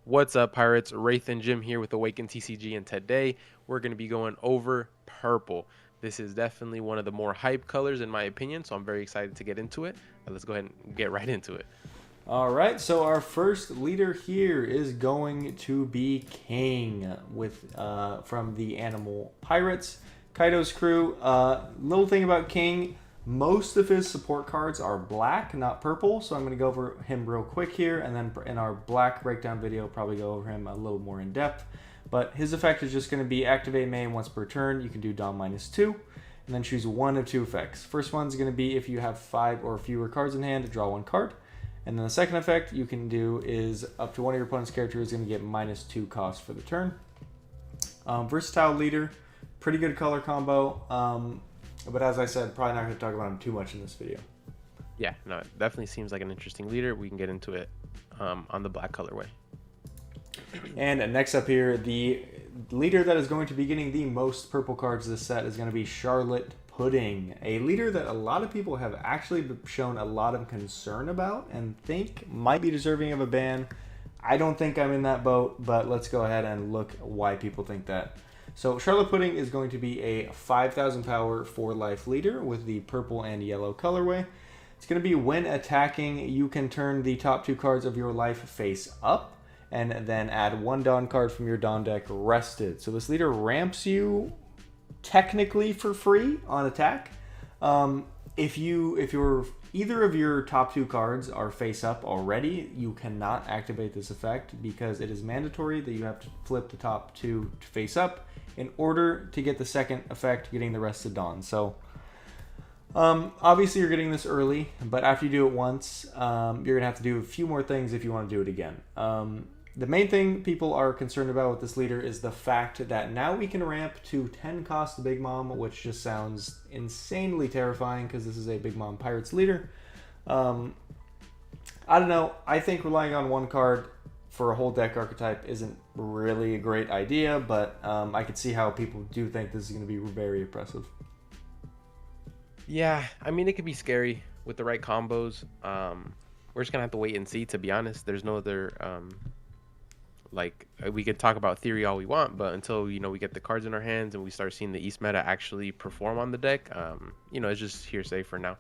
What's up, Pirates? Wraith and Jim here with Awaken TCG, and today we're going to be going over purple. This is definitely one of the more hype colors in my opinion, so I'm very excited to get into it. Let's go ahead and get right into it. All right, so our first leader here is going to be King with from the Animal Pirates, Kaido's crew. Little thing about King, most of his support cards are black, not purple. So I'm going to go over him real quick here, and then in our black breakdown video, probably go over him a little more in depth. But his effect is just going to be activate main once per turn. You can do Dom -2, and then choose one of two effects. First one's going to be if you have 5 or fewer cards in hand, draw 1 card. And then the second effect you can do is up to one of your opponent's characters is going to get -2 cost for the turn. Versatile leader, pretty good color combo. But as I said, probably not going to talk about him too much in this video. Yeah, no, it definitely seems like an interesting leader. We can get into it on the black colorway. And next up here, the leader that is going to be getting the most purple cards this set is going to be Charlotte Pudding, a leader that a lot of people have actually shown a lot of concern about and think might be deserving of a ban. I don't think I'm in that boat, but let's go ahead and look why people think that. So Charlotte Pudding is going to be a 5,000 power 4-life leader with the purple and yellow colorway. It's going to be when attacking, you can turn the top 2 cards of your life face up and then add 1 Dawn card from your Dawn deck rested. So this leader ramps you technically for free on attack. If you're either of your top 2 cards are face up already, you cannot activate this effect because it is mandatory that you have to flip the top 2 to face up in order to get the second effect, getting the rest of Dawn. So obviously you're getting this early, but after you do it once, you're gonna have to do a few more things if you want to do it again. The main thing people are concerned about with this leader is the fact that now we can ramp to 10 cost the Big Mom, which just sounds insanely terrifying because this is a Big Mom Pirates leader. I don't know. I think relying on 1 card for a whole deck archetype isn't really a great idea, but I could see how people do think this is going to be very oppressive. Yeah, I mean, it could be scary with the right combos. We're just gonna have to wait and see, to be honest. There's no other like, we could talk about theory all we want, but until we get the cards in our hands and we start seeing the East meta actually perform on the deck, it's just hearsay for now.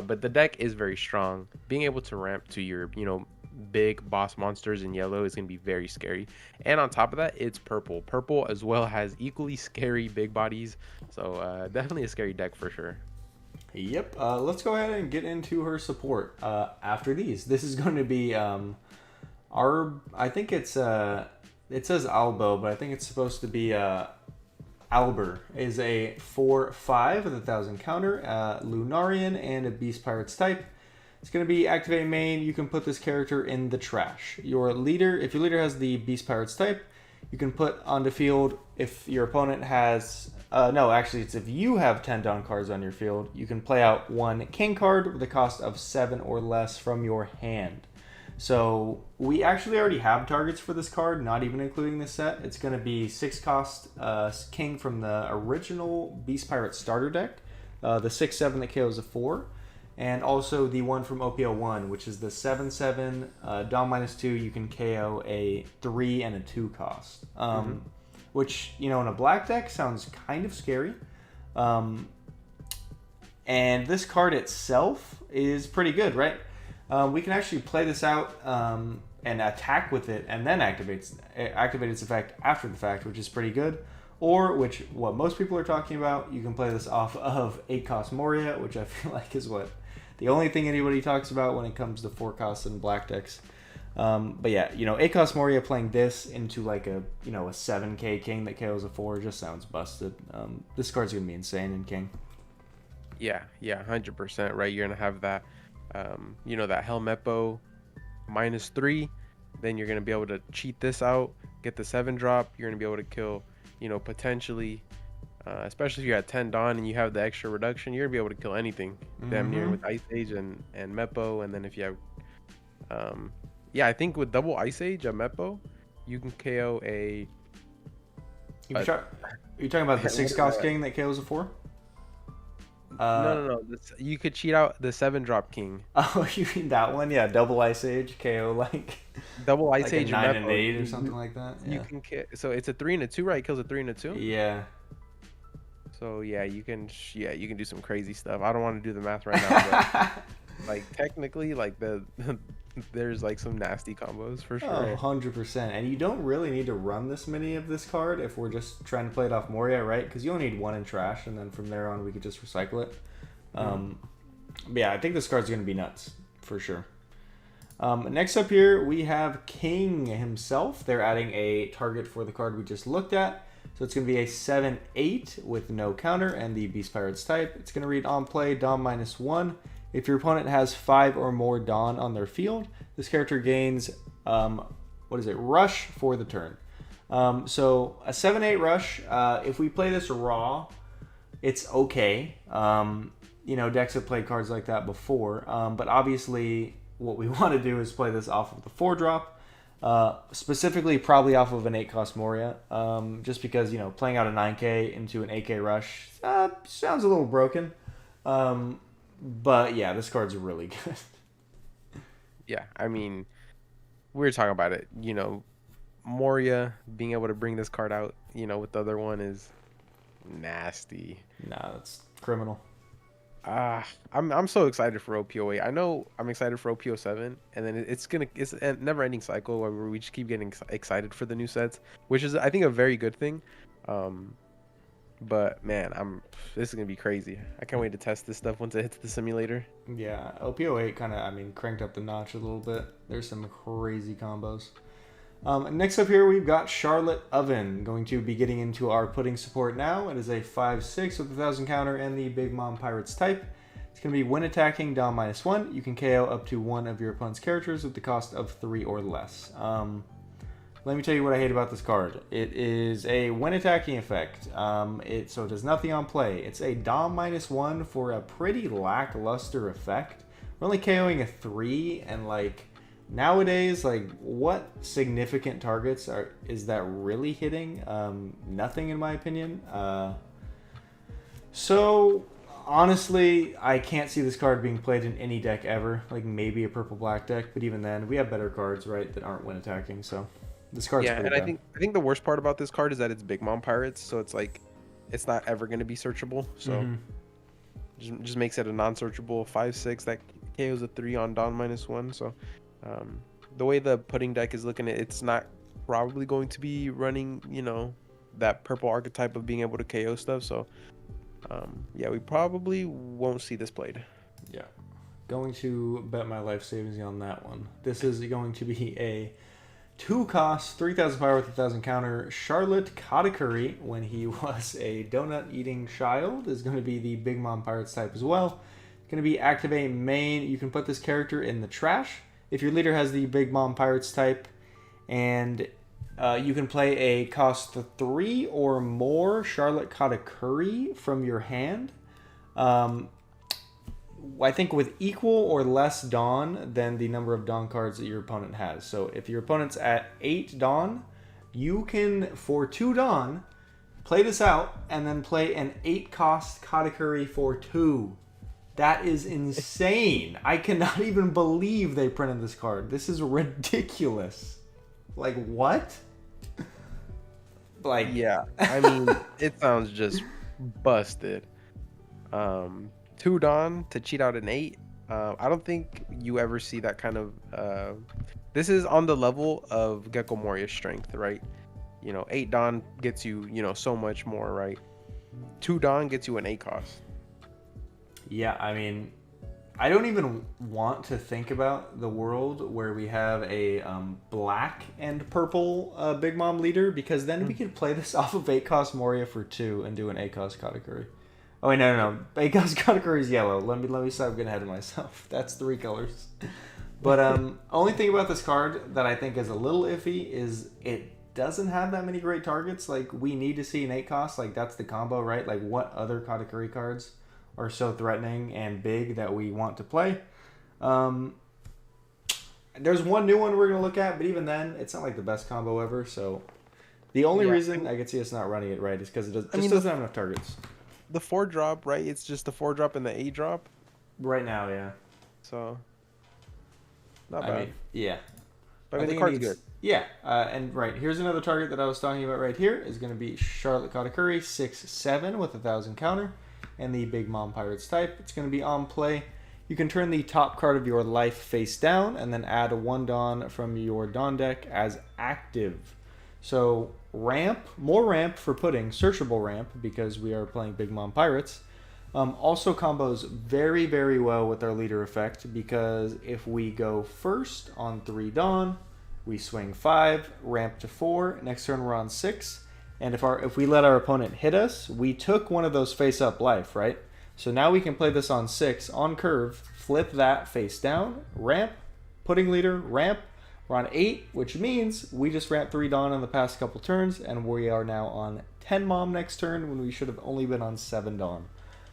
But the deck is very strong. Being able to ramp to your big boss monsters in yellow is going to be very scary, and on top of that, it's purple as well, has equally scary big bodies. So definitely a scary deck for sure. Yep. Let's go ahead and get into her support after these. This is going to be I think it says Albo, but I think it's supposed to be Alber. Is a 4/5 with 1,000 counter, Lunarian, and a Beast Pirates type. It's going to be activate main. You can put this character in the trash. If your leader has the Beast Pirates type, you can put on the field if your opponent has... no, actually, it's if you have 10 Dawn cards on your field, you can play out 1 King card with a cost of 7 or less from your hand. So we actually already have targets for this card, not even including this set. It's going to be 6 cost King from the original Beast Pirate starter deck, the 6/7 that KOs a 4, and also the one from OP01, which is the 7/7 Dom -2. You can KO a 3 and a 2 cost, which in a black deck sounds kind of scary. And this card itself is pretty good, right? We can actually play this out and attack with it, and then activate its effect after the fact, which is pretty good. Or, which what most people are talking about, you can play this off of 8 cost Moria, which I feel like is what the only thing anybody talks about when it comes to 4 costs and black decks. But yeah, 8 cost Moria playing this into like a 7k King that KOs a 4 just sounds busted. This card's gonna be insane in King. Yeah, 100%, right? You're gonna have that that Helmeppo -3, then you're going to be able to cheat this out, get the 7 drop. You're going to be able to kill potentially, especially if you're at 10 Dawn and you have the extra reduction, you're going to be able to kill anything damn near with Ice Age and Meppo. And then if you have I think with double Ice Age a Meppo, you can KO a You're talking about the 6 cost King that KOs a 4? No. You could cheat out the 7-drop king. Oh, you mean that one? Yeah, double Ice Age KO Double Ice like a Age or 9 and Metal. 8 or something like that. You Yeah. can so it's a 3 and a 2, right? It kills a 3 and a 2. Yeah. So yeah, you can you can do some crazy stuff. I don't want to do the math right now, but like technically, like there's like some nasty combos for Oh, sure. 100%. And you don't really need to run this many of this card if we're just trying to play it off Moria, right? Because you only need one in trash, and then from there on we could just recycle it. But yeah, I think this card's going to be nuts, for sure. Next up here, we have King himself. They're adding a target for the card we just looked at. So it's going to be a 7/8 with no counter and the Beast Pirates type. It's going to read on play, Dawn -1. If your opponent has 5 or more Dawn on their field, this character gains, Rush for the turn. So a 7/8 Rush, if we play this raw, it's okay. Decks have played cards like that before, but obviously what we want to do is play this off of the 4-drop, specifically probably off of an 8-cost Moria, just because, playing out a 9k into an 8k Rush sounds a little broken. But yeah, this card's really good. Yeah, I mean, we were talking about it. Moria being able to bring this card out, with the other one is nasty. Nah, that's criminal. I'm so excited for OP08. I know I'm excited for OP07, and then it's a never-ending cycle where we just keep getting excited for the new sets, which is I think a very good thing. But man, this is gonna be crazy. I can't wait to test this stuff once it hits the simulator. Yeah, OP08 kind of, cranked up the notch a little bit. There's some crazy combos. Next up here, we've got Charlotte Oven, going to be getting into our pudding support now. It is a 5/6 with a 1,000 counter and the Big Mom Pirates type. It's going to be when attacking, Dawn -1. You can KO up to one of your opponent's characters with the cost of 3 or less. Let me tell you what I hate about this card. It is a when attacking effect. So it does nothing on play. It's a Dawn -1 for a pretty lackluster effect. We're only KOing a 3, and nowadays, what significant targets is that really hitting? Nothing, in my opinion. So honestly, I can't see this card being played in any deck ever. Maybe a purple-black deck, but even then, we have better cards, right, that aren't when attacking. So this card's Yeah, and bad. I think the worst part about this card is that it's Big Mom Pirates, so it's it's not ever going to be searchable. So just makes it a non-searchable 5/6 that KOs a 3 on Dawn -1. So the way the pudding deck is looking, it's not probably going to be running, that purple archetype of being able to KO stuff. So yeah, we probably won't see this played. Yeah, going to bet my life savings on that one. This is going to be a 2-cost, 3,000 power with 1,000 counter. Charlotte Katakuri, when he was a donut-eating child, is going to be the Big Mom Pirates type as well. Going to be activate main. You can put this character in the trash if your leader has the Big Mom Pirates type, and you can play a cost 3 or more Charlotte Katakuri from your hand. I think with equal or less Dawn than the number of Dawn cards that your opponent has. So if your opponent's at 8 Dawn, you can, for 2 Dawn, play this out and then play an 8-cost Katakuri for 2. That is insane. I cannot even believe they printed this card. This is ridiculous. What? Yeah, I mean, it sounds just busted. 2 Dawn to cheat out an 8. I don't think you ever see that kind of. This is on the level of Gecko Moria's strength, right? 8 Dawn gets you, so much more, right? 2 Dawn gets you an 8 cost. Yeah, I mean, I don't even want to think about the world where we have a black and purple Big Mom leader, because then we could play this off of 8-cost Moria for 2 and do an 8-cost Katakuri. Oh wait, no. 8-cost Katakuri is yellow. Let me stop getting ahead of myself. That's 3 colors. But only thing about this card that I think is a little iffy is it doesn't have that many great targets. We need to see an 8-cost. That's the combo, right? What other Katakuri cards are so threatening and big that we want to play? There's one new one we're going to look at, but even then, it's not the best combo ever. So the only reason I could see us not running it right is because it doesn't have enough targets. the 4 drop, right? It's just the 4 drop and the 8 drop. Right now, yeah. So not I bad. mean, yeah. But I mean, the think it card's needs, good. yeah. And right, here's another target that I was talking about right here is going to be Charlotte Katakuri, 6/7 with 1,000 counter, and the Big Mom Pirates type. It's going to be on play. You can turn the top card of your life face down and then add 1 Dawn from your Dawn deck as active. So more ramp for pudding, searchable ramp because we are playing Big Mom Pirates. Also combos very, very well with our leader effect because if we go first on 3 Dawn, we swing 5, ramp to 4, next turn we're on 6, and if we let our opponent hit us, we took one of those face up life, right? So now we can play this on 6, on curve, flip that face down, ramp, pudding leader, ramp, we're on 8, which means we just ramped 3 Dawn in the past couple turns, and we are now on 10 Mom next turn when we should have only been on 7 Dawn.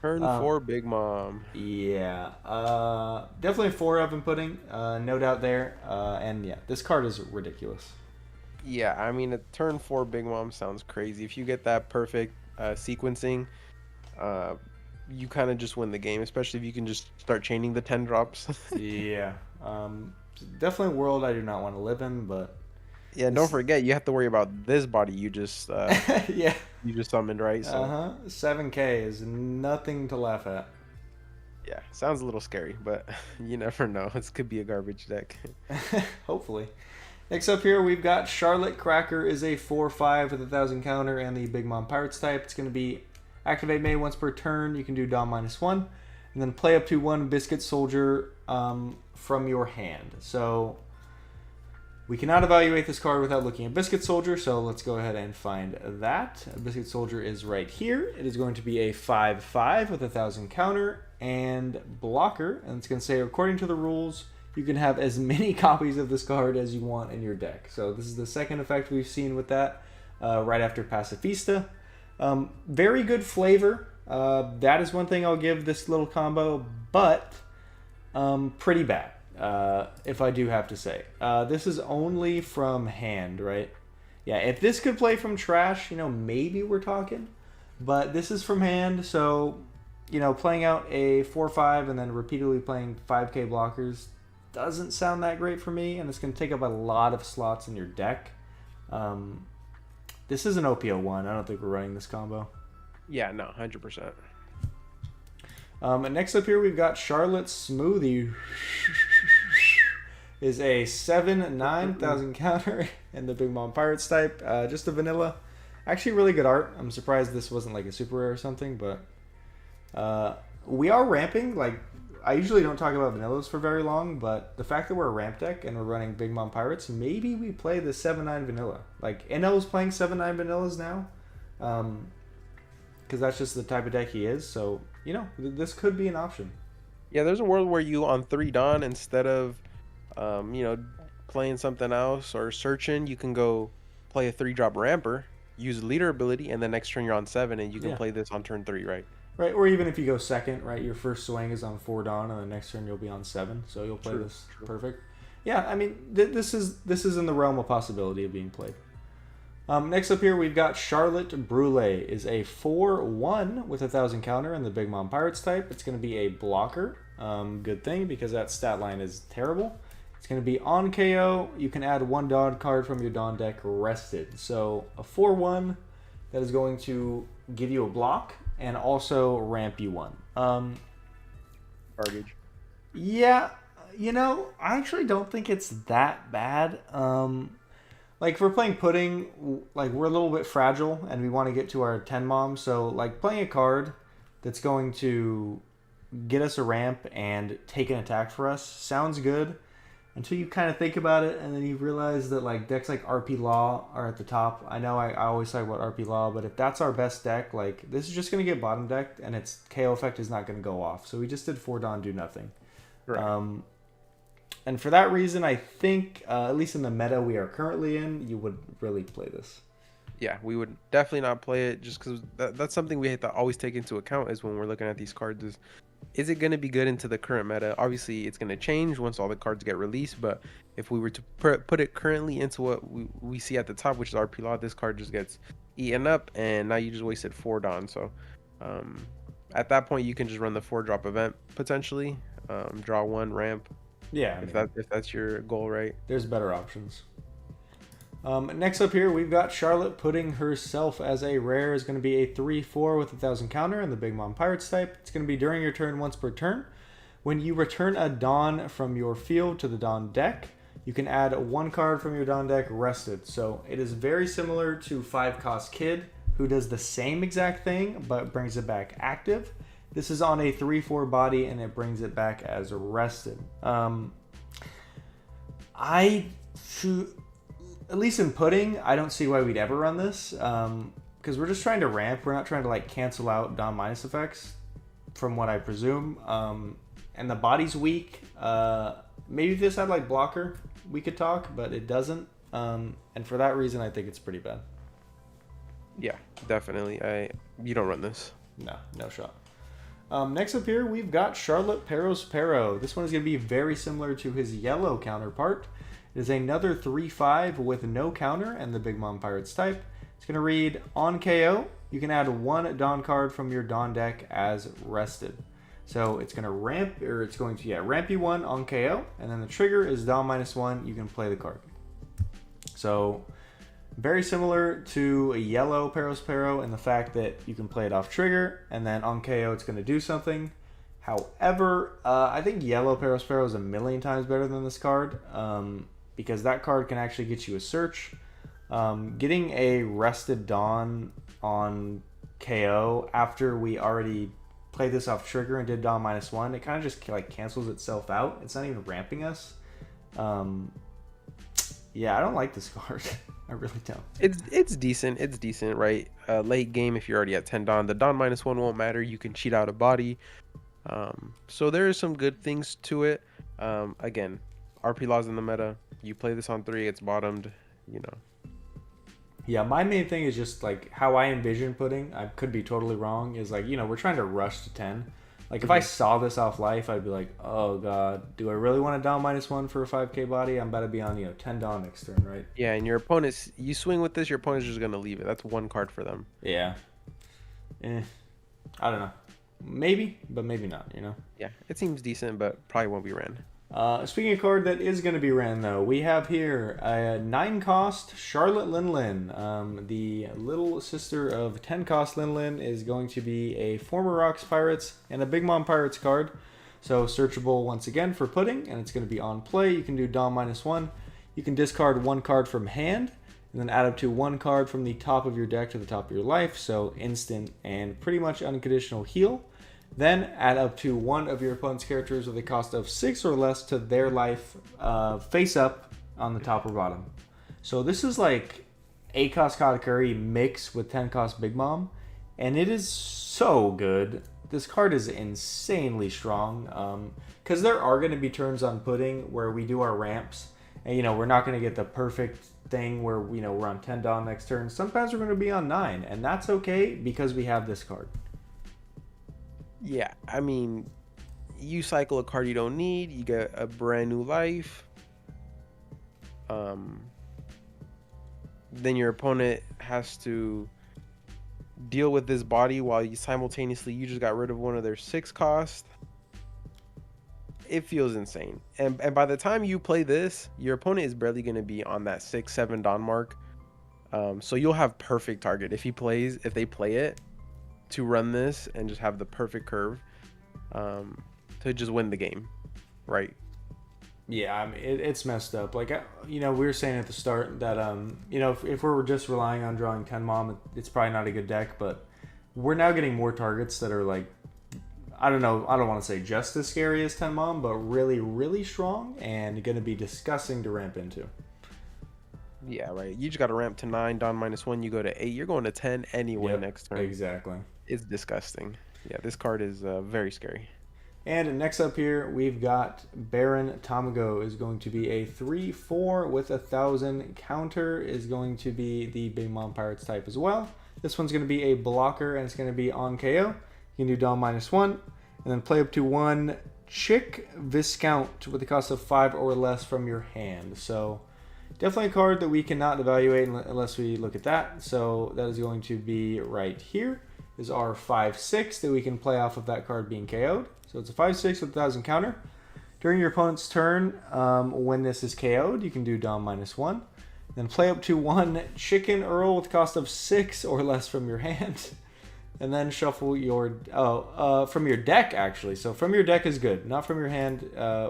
Turn 4, Big Mom. Yeah, definitely 4 up and pudding, no doubt there. And yeah, this card is ridiculous. Yeah, I mean, a turn 4 Big Mom sounds crazy. If you get that perfect sequencing, you kind of just win the game, especially if you can just start chaining the 10 drops. Yeah, definitely a world I do not want to live in, but yeah, don't forget you have to worry about this body you just yeah, you just summoned, right? So 7K is nothing to laugh at. yeah, sounds a little scary, but you never know. This could be a garbage deck. Hopefully. Next up here, we've got Charlotte Cracker is a 4/5 with 1,000 counter and the Big Mom Pirates type. It's going to be activate May once per turn. You can do Dawn -1, and then play up to 1 Biscuit Soldier from your hand. So we cannot evaluate this card without looking at Biscuit Soldier, so let's go ahead and find that. Biscuit Soldier is right here. It is going to be a 5/5 with 1,000 counter and blocker, and it's going to say, according to the rules, you can have as many copies of this card as you want in your deck. So this is the second effect we've seen with that, right after Pacifista. Very good flavor. That is one thing I'll give this little combo, but pretty bad. If I do have to say. This is only from hand, right? Yeah, if this could play from trash, maybe we're talking. But this is from hand, so, playing out a 4/5 and then repeatedly playing 5K blockers doesn't sound that great for me, and it's going to take up a lot of slots in your deck. This is an OP01. I don't think we're running this combo. Yeah, no, 100%. And next up here, we've got Charlotte Smoothie. Is a 7/9,000 counter in the Big Mom Pirates type. Just a vanilla. Actually, really good art. I'm surprised this wasn't like a super rare or something, but we are ramping. Like, I usually don't talk about vanillas for very long, but the fact that we're a ramp deck and we're running Big Mom Pirates, maybe we play the 7/9 vanilla. Like, NL's playing 7/9 vanillas now, because that's just the type of deck he is. So, this could be an option. Yeah, there's a world where you on 3 Dawn, instead of playing something else or searching, you can go play a 3-drop ramper, use leader ability, and then next turn you're on 7, and you can play this on turn 3, right? Right, or even if you go second, right, your first swing is on 4 Dawn, and the next turn you'll be on 7, so you'll play this perfect. Yeah, I mean, this is in the realm of possibility of being played. Next up here, we've got Charlotte Brulee. Is a 4/1 with 1,000 counter in the Big Mom Pirates type. It's going to be a blocker. Good thing, because that stat line is terrible. It's going to be on KO. You can add 1 Dawn card from your Dawn deck rested. So a 4/1 that is going to give you a block and also ramp you 1. Garbage. Yeah, I actually don't think it's that bad. Like, if we're playing pudding, like, we're a little bit fragile and we want to get to our 10 Mom. So, like, playing a card that's going to get us a ramp and take an attack for us sounds good until you kind of think about it, and then you realize that, like, decks like RP Law are at the top. I know I always talk about RP Law, but if that's our best deck, like, this is just going to get bottom decked, and its KO effect is not going to go off. So we just did 4 Dawn, do nothing. Right. And for that reason, I think, at least in the meta we are currently in, you would really play this. Yeah, we would definitely not play it, just because that's something we have to always take into account is when we're looking at these cards is it going to be good into the current meta? Obviously, it's going to change once all the cards get released, but if we were to put it currently into what we see at the top, which is RP Law, this card just gets eaten up, and now you just wasted 4 Dawn. So Um, at that point, you can just run the 4-drop event potentially. Draw 1 ramp Yeah, I mean, if that's your goal, right? there's better options. Next up here, we've got Charlotte putting herself as a rare. Is going to be a 3/4 with 1,000 counter in the Big Mom Pirates type. It's going to be during your turn once per turn. When you return a Dawn from your field to the Dawn deck, you can add 1 card from your Dawn deck rested. So it is very similar to 5-cost Kid, who does the same exact thing but brings it back active. This is on a 3/4 body and it brings it back as rested. At least in Pudding, I don't see why we'd ever run this, because we're just trying to ramp. We're not trying to like cancel out Dawn minus effects, from what I presume. And the body's weak. Maybe if this had like blocker, we could talk, but it doesn't. And for that reason, I think it's pretty bad. Yeah, definitely. You don't run this. No shot. Next up here, we've got Charlotte Perospero. This one is going to be very similar to his yellow counterpart. It is another 3/5 with no counter and the Big Mom Pirates type. It's going to read, on KO, you can add 1 Dawn card from your Dawn deck as rested. So it's going to ramp you 1 on KO, and then the trigger is Dawn -1, you can play the card. So very similar to a yellow Perospero in the fact that you can play it off trigger, and then on KO it's going to do something. However, I think yellow Perospero is a million times better than this card, because that card can actually get you a search. Getting a rested Dawn on KO after we already played this off trigger and did Dawn -1, it kind of just like cancels itself out. It's not even ramping us. Yeah, I don't like this card. I really don't. It's decent. It's decent, right? Late game, if you're already at 10 Dawn, the Dawn -1 won't matter. You can cheat out a body. So there are some good things to it. Again, RP laws in the meta. You play this on 3, it's bottomed, you know. Yeah, my main thing is just like how I envision Pudding. I could be totally wrong. Is like, we're trying to rush to 10. Like if I saw this off life, I'd be like, oh god, do I really want a Dawn -1 for a 5k body? I'm about to be on 10 Dawn next turn, right? Yeah, and your opponent's, you swing with this, your opponent's just gonna leave it. That's 1 card for them. Yeah. I don't know. Maybe, but maybe not. Yeah, it seems decent, but probably won't be ran. Speaking of card that is going to be ran, though, we have here a 9-cost Charlotte Linlin. The little sister of 10-cost Linlin is going to be a former Rocks Pirates and a Big Mom Pirates card. So searchable once again for Pudding, and it's going to be on play. You can do Dawn -1. You can discard 1 card from hand, and then add up to 1 card from the top of your deck to the top of your life. So instant and pretty much unconditional heal. Then add up to 1 of your opponent's characters with a cost of 6 or less to their life face up on the top or bottom. So this is like 8-cost Katakuri mixed with 10-cost Big Mom, and it is so good. This card is insanely strong, because there are going to be turns on Pudding where we do our ramps, and we're not going to get the perfect thing where we're on 10 Dawn next turn. Sometimes we're going to be on 9, and that's okay because we have this card. Yeah, I mean, you cycle a card you don't need, you get a brand new life. Then your opponent has to deal with this body while you just got rid of one of their 6 cost. It feels insane. And by the time you play this, your opponent is barely going to be on that 6-7 Dawn mark. So you'll have perfect target if they play it, to run this and just have the perfect curve to just win the game, right? Yeah, I mean, it's messed up. Like, we were saying at the start that, if we were just relying on drawing 10 Mom, it's probably not a good deck, but we're now getting more targets that are like, I don't know, I don't want to say just as scary as 10 Mom, but really, really strong and going to be disgusting to ramp into. Yeah, right. You just got to ramp to 9, Dawn -1, you go to 8, you're going to 10 anyway next turn. Exactly. It's disgusting. Yeah, this card is very scary. And next up here, we've got Baron Tamago is going to be a 3/4 with 1,000 counter, is going to be the Big Mom Pirates type as well. This one's going to be a blocker, and it's going to be on KO. You can do Dawn -1, and then play up to 1 Chick Viscount with a cost of 5 or less from your hand. So definitely a card that we cannot evaluate unless we look at that. So that is going to be right here. is our 5/6 that we can play off of that card being KO'd. So it's a 5/6 with 1,000 counter. During your opponent's turn, when this is KO'd, you can do Dom -1. Then play up to 1 Chicken Earl with cost of 6 or less from your hand. And then shuffle your... from your deck, actually. So from your deck is good, not from your hand,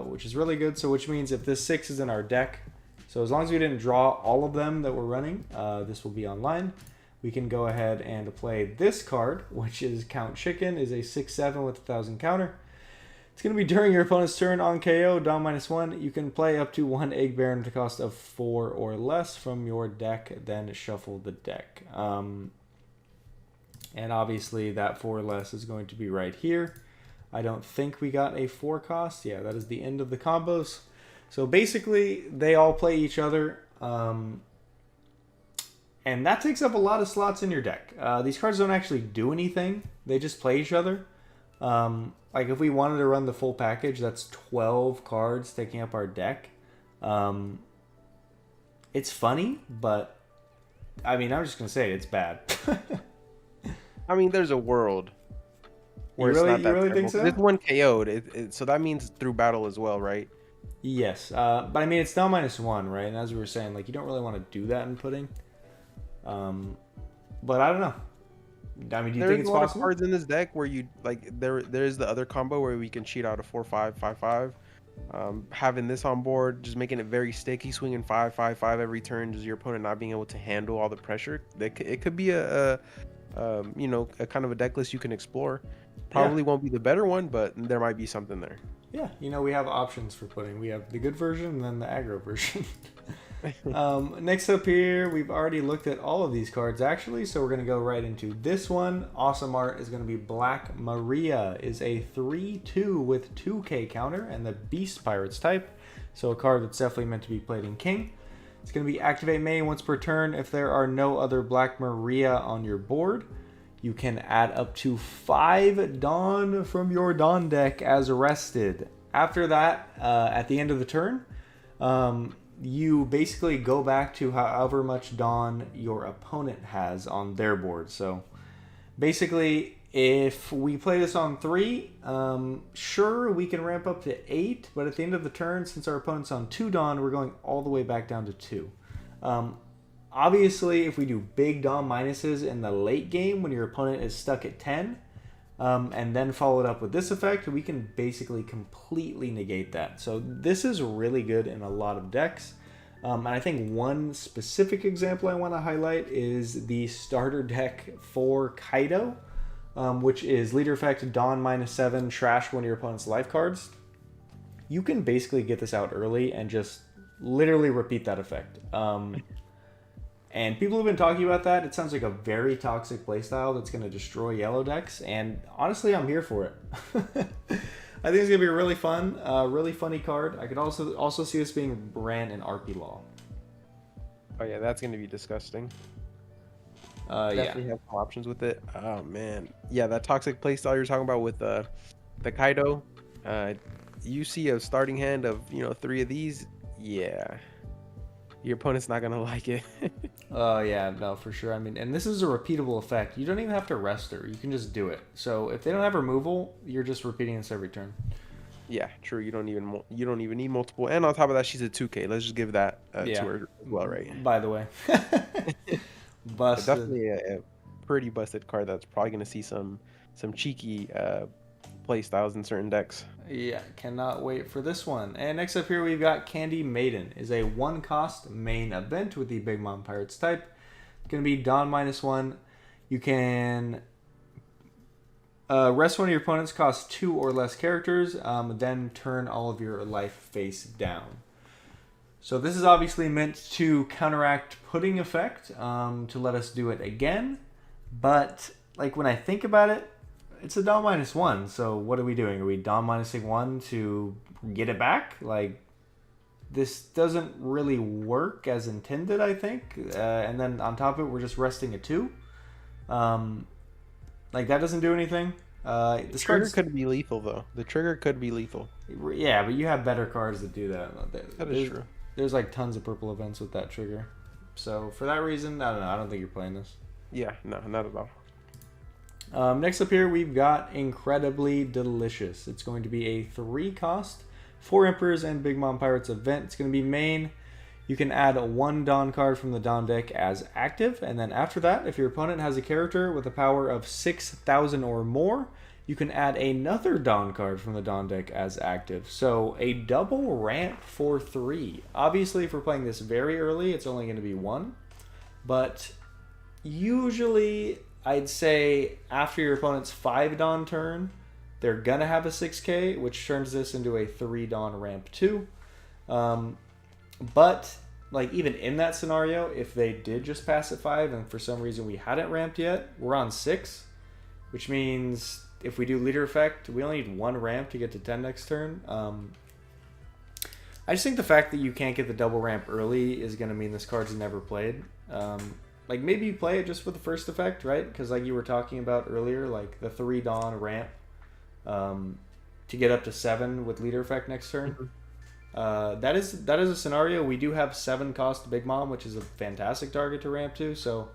which is really good. So which means if this 6 is in our deck, so as long as we didn't draw all of them that we're running, this will be online. We can go ahead and play this card, which is Count Chicken, is a 6/7 with 1,000 counter. It's going to be during your opponent's turn on KO, Dom -1. You can play up to 1 Egg Baron at a cost of 4 or less from your deck, then shuffle the deck. And obviously that 4 or less is going to be right here. I don't think we got a 4 cost. Yeah, that is the end of the combos. So basically, they all play each other. And that takes up a lot of slots in your deck. These cards don't actually do anything. They just play each other. Like if we wanted to run the full package, that's 12 cards taking up our deck. It's funny, but I mean, I'm just going to say it's bad. I mean, there's a world where you really, it's not that you really think terrible. so? This one KO'd, so that means through battle as well, right? Yes, but I mean, it's Dom -1, right? And as we were saying, like, you don't really want to do that in pudding. But I don't know. I mean, do you think it's possible? There's a lot of cards in this deck where you, like, there's the other combo where we can cheat out a 4/5, 5/5. Having this on board, just making it very sticky, swinging 5/5/5 every turn, just your opponent not being able to handle all the pressure. It could be a kind of a deck list you can explore. Probably won't be the better one, but there might be something there. Yeah, we have options for pudding. We have the good version and then the aggro version. Next up here, we've already looked at all of these cards actually, so we're going to go right into this one. Awesome art is going to be Black Maria, is a 3/2 with 2k counter and the Beast Pirates type. So a card that's definitely meant to be played in King. It's going to be activate main once per turn. If there are no other Black Maria on your board, you can add up to 5 Dawn from your Dawn deck as rested. After that, at the end of the turn, you basically go back to however much Dawn your opponent has on their board. So basically, if we play this on 3, sure, we can ramp up to 8, but at the end of the turn, since our opponent's on 2 Dawn, we're going all the way back down to 2. Obviously, if we do big Dawn minuses in the late game when your opponent is stuck at 10, and then follow it up with this effect, we can basically completely negate that. So this is really good in a lot of decks. And I think one specific example I want to highlight is the starter deck for Kaido, which is leader effect Dawn -7, trash one of your opponent's life cards. You can basically get this out early and just literally repeat that effect. And people have been talking about that. It sounds like a very toxic playstyle that's going to destroy yellow decks. And honestly, I'm here for it. I think it's going to be really fun, really funny card. I could also see this being ran in RP Law. Oh yeah, that's going to be disgusting. Definitely have some options with it. Oh man, yeah, that toxic playstyle you're talking about with the Kaido. You see a starting hand of 3 of these. Yeah. Your opponent's not gonna like it. Yeah, no, for sure. I mean, and this is a repeatable effect. You don't even have to rest her. You can just do it. So if they don't have removal, you're just repeating this every turn. Yeah, true. You don't even need multiple. And on top of that, she's a 2K. Let's just give that to her as well, right? By the way, busted. Definitely a pretty busted card. That's probably gonna see some cheeky play styles in certain decks. Yeah, cannot wait for this one. And next up here we've got Candy Maiden. Is a 1-cost main event with the Big Mom Pirates type. It's going to be Dawn -1. You can rest one of your opponents, cost 2 or less characters, then turn all of your life face down. So this is obviously meant to counteract pudding effect, to let us do it again. But like when I think about it, it's a Dawn -1, so what are we doing? Are we Dawn -1 to get it back? Like, this doesn't really work as intended, I think. And then on top of it, we're just resting a 2. Like, that doesn't do anything. The trigger could be lethal, though. The trigger could be lethal. Yeah, but you have better cards that do that. That is true. There's, like, tons of purple events with that trigger. So, for that reason, I don't know. I don't think you're playing this. Yeah, no, not at all. Next up here, we've got Incredibly Delicious. It's going to be a 3-cost, 4 Emperors and Big Mom Pirates event. It's going to be main. You can add 1 Dawn card from the Dawn deck as active, and then after that, if your opponent has a character with a power of 6,000 or more, you can add another Dawn card from the Dawn deck as active. So a double ramp for 3. Obviously, if we're playing this very early, it's only going to be 1. But usually, I'd say after your opponent's 5 Dawn turn, they're going to have a 6k, which turns this into a 3 Dawn ramp 2. But like even in that scenario, if they did just pass at 5 and for some reason we hadn't ramped yet, we're on 6, which means if we do leader effect, we only need 1 ramp to get to 10 next turn. I just think the fact that you can't get the double ramp early is going to mean this card's never played. Like maybe you play it just for the first effect, right? Because like you were talking about earlier, like the 3 Dawn ramp to get up to 7 with leader effect next turn. Mm-hmm. That is a scenario. We do have 7 cost Big Mom, which is a fantastic target to ramp to. So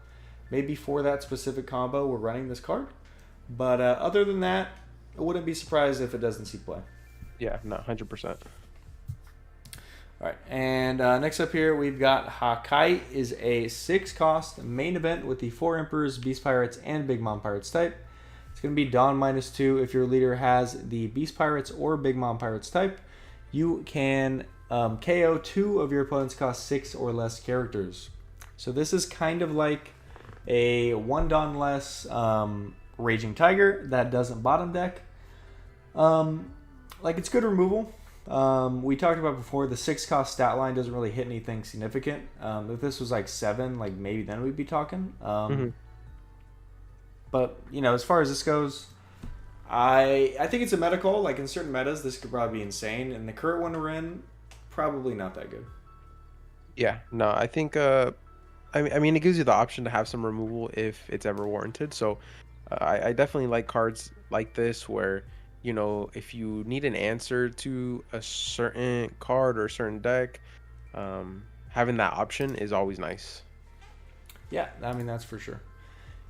maybe for that specific combo, we're running this card. But other than that, I wouldn't be surprised if it doesn't see play. Yeah, not 100%. All right, and next up here, we've got Hakai is a 6-cost main event with the 4 Emperors, Beast Pirates, and Big Mom Pirates type. It's going to be Dawn -2 if your leader has the Beast Pirates or Big Mom Pirates type. You can KO 2 of your opponent's cost 6 or less characters. So this is kind of like a 1 Dawn less Raging Tiger that doesn't bottom deck. Like it's good removal. We talked about before, the 6-cost stat line doesn't really hit anything significant. If this was like 7, like maybe then we'd be talking. But, you know, as far as this goes, I think it's a meta call. Like in certain metas, this could probably be insane. And the current one we're in, probably not that good. Yeah, no, I think, I mean, it gives you the option to have some removal if it's ever warranted. So I definitely like cards like this where, you know, if you need an answer to a certain card or a certain deck, having that option is always nice. Yeah, I mean, that's for sure.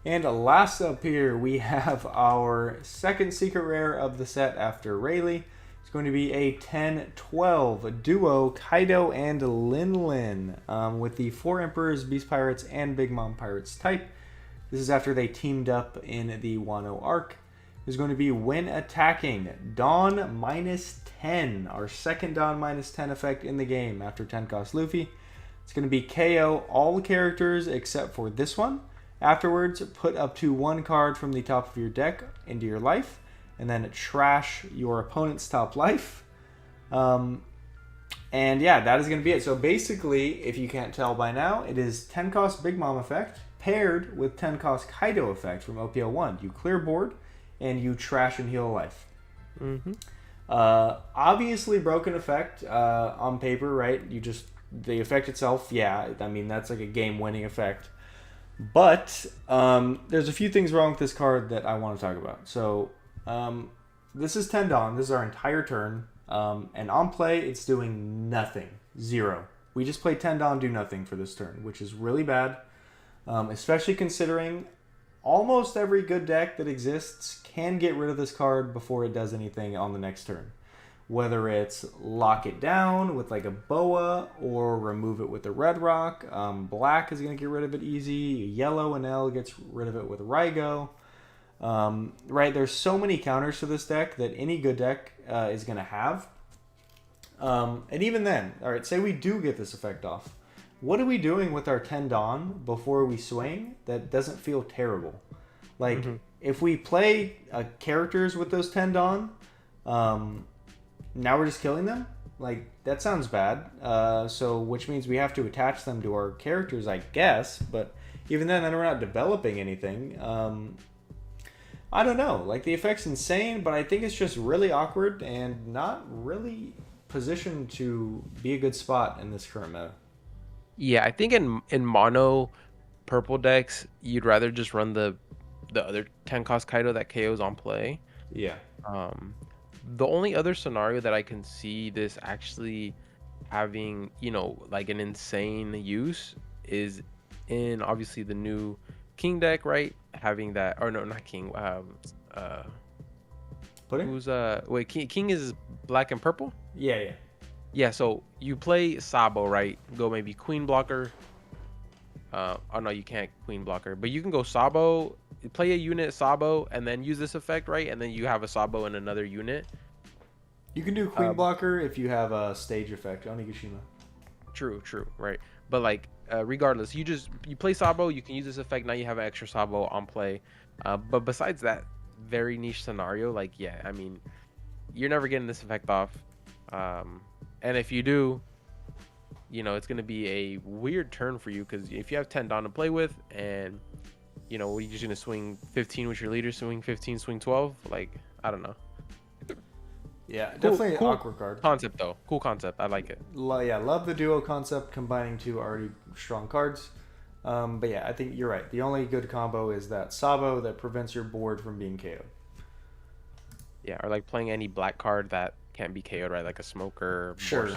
And last up here, we have our second secret rare of the set after Rayleigh. It's going to be a 10-12 duo Kaido and Linlin with the 4 Emperors, Beast Pirates, and Big Mom Pirates type. This is after they teamed up in the Wano arc. Is going to be when attacking, Dawn -10, our second Dawn -10 effect in the game after 10 cost Luffy. It's going to be KO all the characters except for this one. Afterwards, put up to 1 card from the top of your deck into your life, and then trash your opponent's top life. And yeah, that is going to be it. So basically, if you can't tell by now, it is 10 cost Big Mom effect paired with 10 cost Kaido effect from OP01. You clear board, and you trash and heal life. Mm-hmm. Obviously broken effect on paper, right? The effect itself, yeah, I mean, that's like a game-winning effect. But there's a few things wrong with this card that I want to talk about. So this is 10 Dawn. This is our entire turn. And on play, it's doing nothing. 0. We just play 10 Dawn, do nothing for this turn, which is really bad. Especially considering almost every good deck that exists can get rid of this card before it does anything on the next turn. Whether it's lock it down with like a boa or remove it with a red rock. Black is going to get rid of it easy. Yellow and L gets rid of it with Raigo. Right, there's so many counters to this deck that any good deck is going to have. And even then, all right, say we do get this effect off. What are we doing with our 10 Dawn before we swing that doesn't feel terrible? Like, if we play characters with those 10 Dawn, now we're just killing them? Like, that sounds bad. So, which means we have to attach them to our characters, I guess. But even then we're not developing anything. I don't know. Like, the effect's insane, but I think it's just really awkward and not really positioned to be a good spot in this current meta. Yeah, I think in mono purple decks, you'd rather just run the other 10 cost Kaido that KOs on play. Yeah. The only other scenario that I can see this actually having, you know, like an insane use is in obviously the new King deck, right? having that, or no, not king. Uh, Pudding? who's wait, king is black and purple. Yeah, yeah. Yeah, so you play Sabo, right? Go maybe queen blocker. Oh no, you can't queen blocker, but you can go Sabo, play a unit Sabo, and then use this effect, right? And then you have a Sabo in another unit. You can do queen blocker if you have a stage effect, Onigashima. True, right. But like, regardless, you play Sabo, you can use this effect. Now you have an extra Sabo on play. But besides that very niche scenario, like, yeah, I mean, you're never getting this effect off. And if you do, you know, it's going to be a weird turn for you, because if you have 10 Dawn to play with, and, you know, you're just going to swing 15 with your leader, swing 15, swing 12, like, I don't know. Yeah, definitely an awkward card. Concept, though. Cool concept. I like it. Yeah, love the duo concept, combining two already strong cards. But yeah, I think you're right. The only good combo is that Sabo that prevents your board from being KO'd. Yeah, or like playing any black card that can't be KO'd, right? Like a smoker. Sure.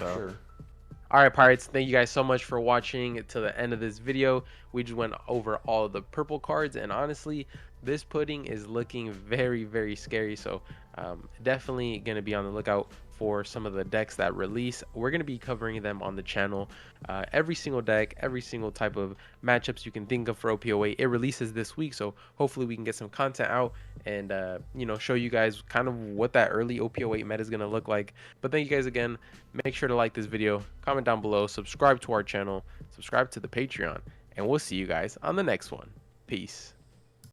All right, Pirates, thank you guys so much for watching to the end of this video. We just went over all of the purple cards, and honestly, this pudding is looking very, very scary. So definitely going to be on the lookout for some of the decks that release. We're going to be covering them on the channel. Every single deck, every single type of matchups you can think of for OP08. It releases this week, so hopefully we can get some content out and you know, show you guys kind of what that early OP08 meta is going to look like. But thank you guys again. Make sure to like this video, comment down below, subscribe to our channel, subscribe to the Patreon, and we'll see you guys on the next one. Peace.